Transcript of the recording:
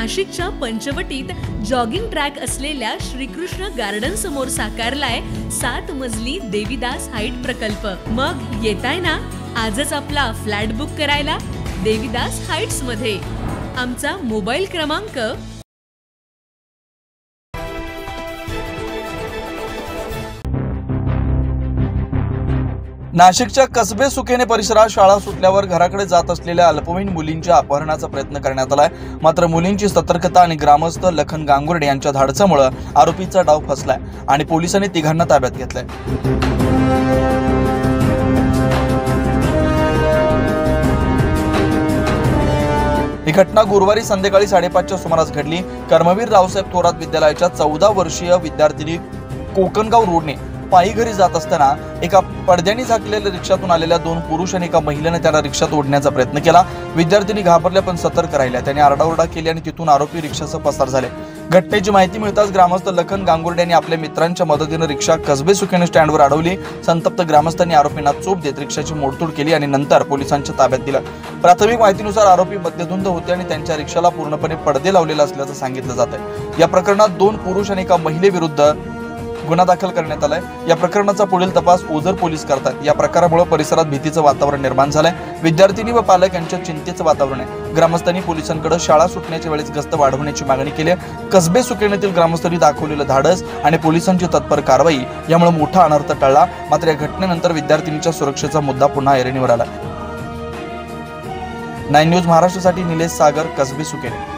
नाशिकच्या पंचवटीत jogging track असलेल्या Shrikrishna garden समोर साकारलाय 7 मजली देवीदास हाईट प्रकल्प। मग येताय ना आजच आपला फ्लॅट बुक करायला देवीदास हाईट्स मध्ये। आमचा मोबाईल क्रमांक नाशिकच्या कसबे सुकेने परिसरात शाळा सुटल्यावर घराकडे जात असलेल्या अल्पवयीन मुलींच्या अपहरणाचा प्रयत्न करण्यात आलाय। मात्र मुलींची सतर्कता आणि ग्रामस्थ लखन गांगुर्डे यांच्या धाडसामुळे आरोपीचा डाव फसलाय आणि पोलिसांनी तिघांना ताब्यात घेतलंय। ही घटना गुरुवारी संध्याकाळी 5:30च्या सुमारास घडली। कर्मवीर रावसाहेब थोरात विद्यालयाच्या 14 वर्षीय विद्यार्थिनी कोकणगाव रोडने पायी घरी जात असताना एका पडद्याने झाकलेल्या रिक्षातून आलेल्या 2 पुरुष आणि एका महिलेने त्याला रिक्षात ओढण्याचा प्रयत्न केला। विद्यार्थिनी घाबरल्या पण सतर्क राहिल्या। त्यांनी आरडाओरडा केली आणि तिथून आरोपी रिक्षासह पसार झाले। घटनेची माहिती मिळताच ग्रामस्थ लखन गांगुर्डे यांनी आपल्या मित्रांच्या मदतीने रिक्षा कसबे सुकेने स्टँडवर अडवली। संतप्त ग्रामस्थांनी आरोपींना चोप देत रिक्षाची मोडतोड केली आणि नंतर पोलिसांच्या ताब्यात दिलं। प्राथमिक माहितीनुसार आरोपी मद्यधुंद होते आणि त्यांच्या रिक्षाला पूर्णपणे पडदे लावलेले असल्याचं सांगितलं जात आहे। या प्रकरणात 2 पुरुष आणि एका महिलेविरुद्ध गुन्हा दाखल करण्यात आलाय। या प्रकरणाचा पुढील तपास ओझर पोलीस करतात। या प्रकारामुळे परिसरात भीतीचं वातावरण निर्माण झालंय। विद्यार्थिनी व पालक यांच्यात चिंतेचं वातावरण आहे। ग्रामस्थांनी पोलिसांकडे शाळा सुटण्याच्या वेळेस गस्त वाढवण्याची मागणी केली आहे। कसबे सुकेनेतील ग्रामस्थांनी दाखवलेलं धाडस आणि पोलिसांची तत्पर कारवाई यामुळे मोठा अनर्थ टळला। मात्र या घटनेनंतर विद्यार्थिनीच्या सुरक्षेचा मुद्दा पुन्हा ऐरणीवर आला। 9 न्यूज महाराष्ट्रासाठी निलेश सागर, कसबे सुकेने।